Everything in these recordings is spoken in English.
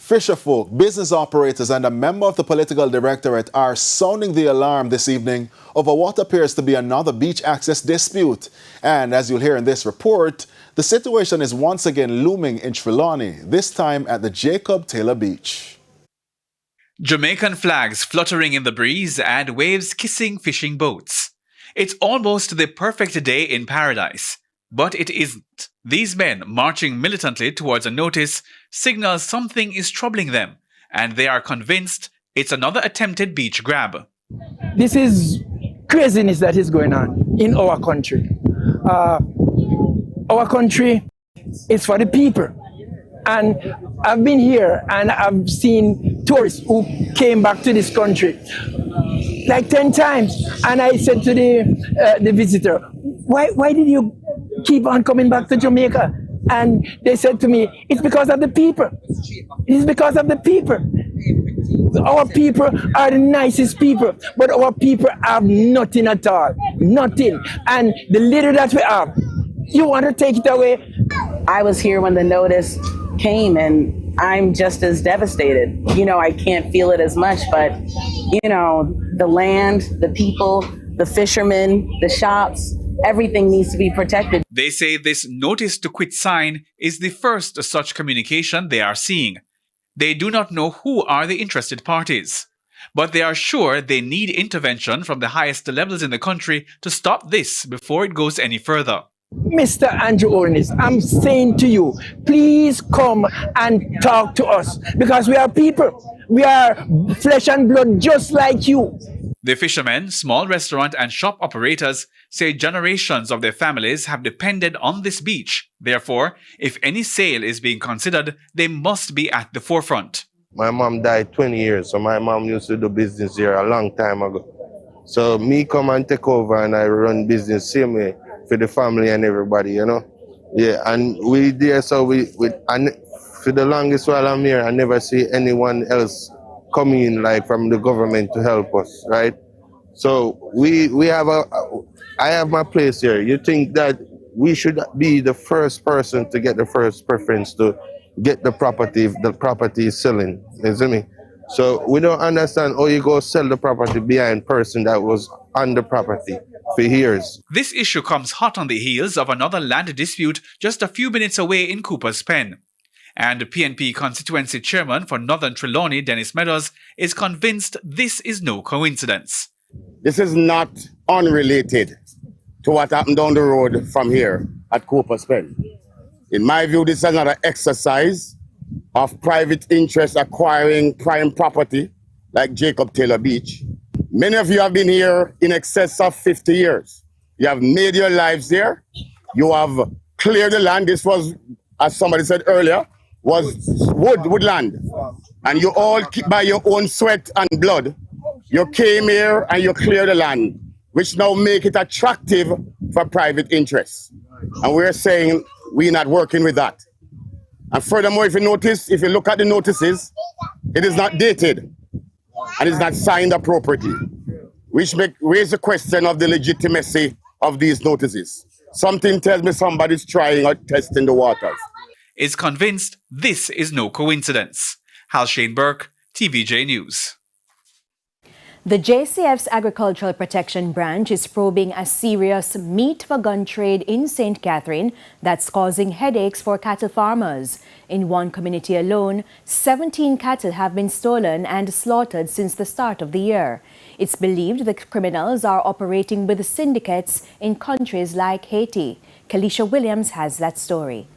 Fisherfolk, business operators and a member of the political directorate are sounding the alarm this evening over what appears to be another beach access dispute. And as you'll hear in this report, the situation is once again looming in Trelawney, this time at the Jacob Taylor Beach. Jamaican flags fluttering in the breeze and waves kissing fishing boats. It's almost the perfect day in paradise. But it isn't. These men marching militantly towards a notice signals something is troubling them, and they are convinced it's another attempted beach grab. This is craziness that is going on in our country. Our country is for the people. And I've been here and I've seen tourists who came back to this country like 10 times. And I said to the visitor, why did you keep on coming back to Jamaica? And they said to me, it's because of the people. It's because of the people. Our people are the nicest people, but our people have nothing at all. Nothing. And the little that we have, you want to take it away? I was here when the notice came and I'm just as devastated. You know, I can't feel it as much, but you know, the land, the people, the fishermen, the shops, everything needs to be protected. They say this notice to quit sign is the first such communication they are seeing. They do not know who are the interested parties, but they are sure they need intervention from the highest levels in the country to stop this before it goes any further. Mr. Andrew Ornis, I'm saying to you, please come and talk to us because we are people. We are flesh and blood just like you. The fishermen, small restaurant and shop operators say generations of their families have depended on this beach. Therefore, if any sale is being considered, they must be at the forefront. My mom died 20 years, so my mom used to do business here a long time ago. So me come and take over and I run business same way for the family and everybody, you know. Yeah, and we there, so and for the longest while I'm here, I never see anyone else coming in like from the government to help us, right? So I have my place here. You think that we should be the first person to get the first preference to get the property is selling, you see me? So we don't understand how you go sell the property behind person that was on the property for years. This issue comes hot on the heels of another land dispute just a few minutes away in Cooper's Pen. And PNP constituency chairman for Northern Trelawney, Dennis Meadows, is convinced this is no coincidence. This is not unrelated to what happened down the road from here at Cooper's Pen. In my view, this is another exercise of private interest acquiring prime property like Jacob Taylor Beach. Many of you have been here in excess of 50 years. You have made your lives there. You have cleared the land. This was, as somebody said earlier, was woodland. And you all, by your own sweat and blood, you came here and you cleared the land, which now make it attractive for private interests. And we're saying we're not working with that. And furthermore, if you look at the notices, it is not dated and it's not signed appropriately, which raise the question of the legitimacy of these notices. Something tells me somebody's trying or testing the waters. Is convinced this is no coincidence. Halshane Burke, TVJ News. The JCF's Agricultural Protection Branch is probing a serious meat for gun trade in St. Catherine that's causing headaches for cattle farmers. In one community alone, 17 cattle have been stolen and slaughtered since the start of the year. It's believed the criminals are operating with syndicates in countries like Haiti. Kalisha Williams has that story.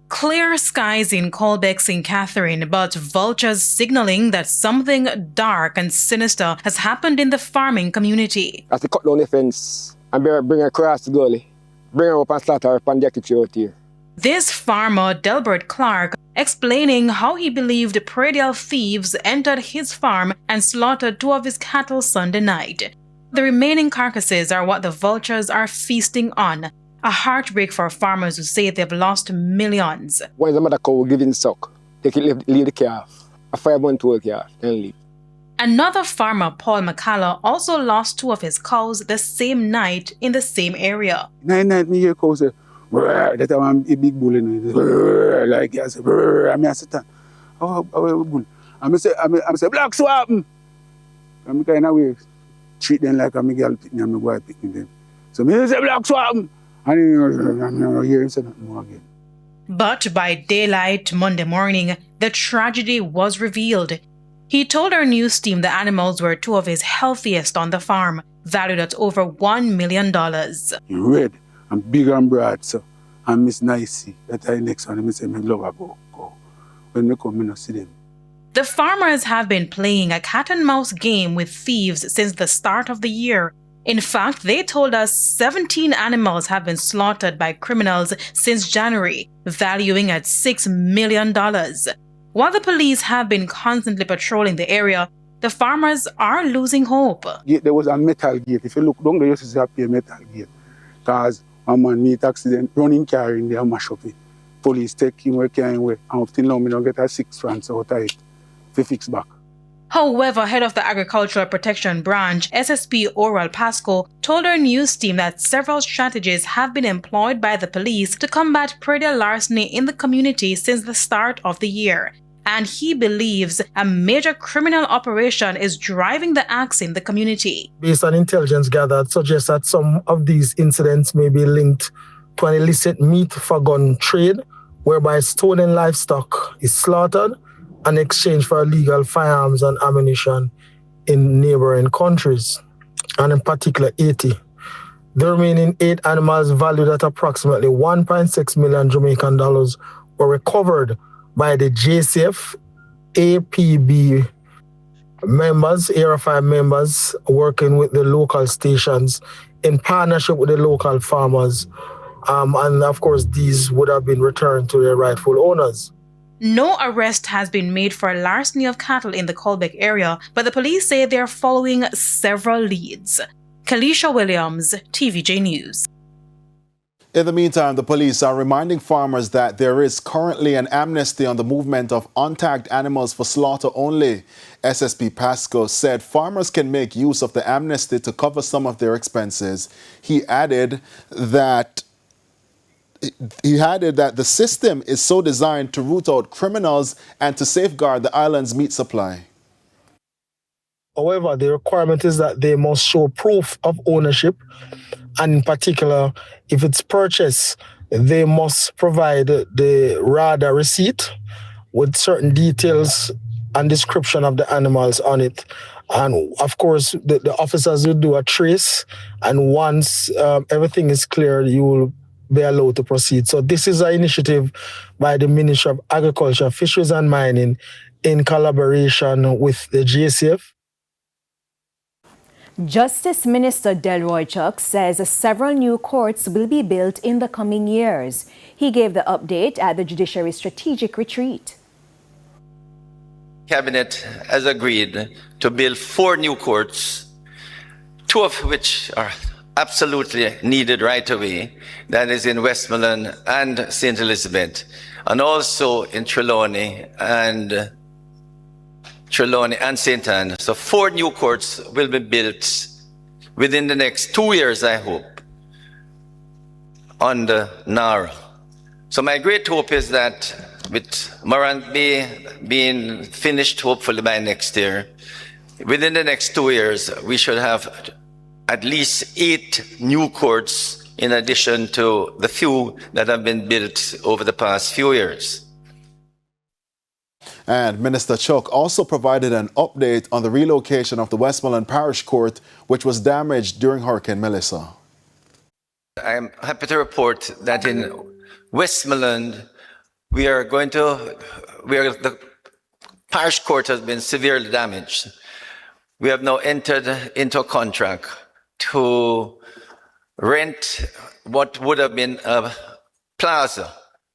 Clear skies in Colbeck, St. Catherine, but vultures signaling that something dark and sinister has happened in the farming community. As they cut down the fence and bring her across the gully, bring her up and slaughter her and get it out here. This farmer, Delbert Clark, explaining how he believed predial thieves entered his farm and slaughtered 2 of his cattle Sunday night. The remaining carcasses are what the vultures are feasting on. A heartbreak for farmers who say they've lost millions. When the mother cow giving suck, they can leave the calf, a 5-month-old calf, and leave. Another farmer, Paul McCullough, also lost 2 of his cows the same night in the same area. Night, me hear cows say, that I'm a big bull, like I said, I sit down. how bull. I say, black swap. I'm kind of way treat them like I'm a girl picking and I'm a boy picking them. So me say black swap. And you hear him say nothing more again. But by daylight Monday morning, the tragedy was revealed. He told our news team the animals were two of his healthiest on the farm, valued at over $1 million. He red and big and broad, so and Miss Nicey. That's the next one. I say, me love her go. When me come, me not see them. The farmers have been playing a cat and mouse game with thieves since the start of the year. In fact, they told us 17 animals have been slaughtered by criminals since January, valuing at $6 million. While the police have been constantly patrolling the area, the farmers are losing hope. There was a metal gate. If you look down there, you see a metal gate. Because a man meet accident, running car in there, mash up it. Police take him where can away. And up till now, me don't get a £6 out of it to fix back. However, head of the Agricultural Protection Branch, SSP Oral Pasco, told our news team that several strategies have been employed by the police to combat predial larceny in the community since the start of the year. And he believes a major criminal operation is driving the acts in the community. Based on intelligence gathered, suggests that some of these incidents may be linked to an illicit meat for gun trade, whereby stolen livestock is slaughtered in exchange for illegal firearms and ammunition in neighboring countries, and in particular Haiti. The remaining 8 animals valued at approximately 1.6 million Jamaican dollars were recovered by the JCF APB members, Area 5 members, working with the local stations in partnership with the local farmers. And of course, these would have been returned to their rightful owners. No arrest has been made for larceny of cattle in the Colbeck area, but the police say they are following several leads. Kalisha Williams, TVJ News. In the meantime, the police are reminding farmers that there is currently an amnesty on the movement of untagged animals for slaughter only. SSP Pasco said farmers can make use of the amnesty to cover some of their expenses. He added that the system is so designed to root out criminals and to safeguard the island's meat supply. However, the requirement is that they must show proof of ownership, and in particular, if it's purchased, they must provide the RADA receipt with certain details and description of the animals on it. And of course, the officers will do a trace, and once everything is clear, you will be allowed to proceed. So this is an initiative by the Ministry of Agriculture, Fisheries and Mining in collaboration with the JCF. Justice Minister Delroy Chuck says several new courts will be built in the coming years. He gave the update at the Judiciary Strategic Retreat. Cabinet has agreed to build 4 new courts, 2 of which are absolutely needed right away. That is in Westmoreland and St. Elizabeth, and also in Trelawney and St. Anne. So 4 new courts will be built within the next 2 years, I hope, on the Nara. So my great hope is that with Morant Bay being finished hopefully by next year, within the next 2 years, we should have at least 8 new courts in addition to the few that have been built over the past few years. And Minister Chuck also provided an update on the relocation of the Westmoreland Parish Court, which was damaged during Hurricane Melissa. I'm happy to report that in Westmoreland, the Parish Court has been severely damaged. We have now entered into a contract to rent what would have been a plaza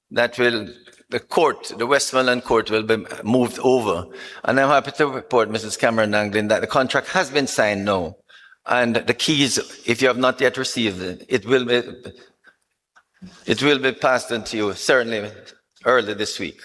that the Westmoreland Court will be moved over. And I'm happy to report, Mrs. Cameron Anglin, that the contract has been signed now. And the keys, if you have not yet received it, it will be passed on to you certainly early this week.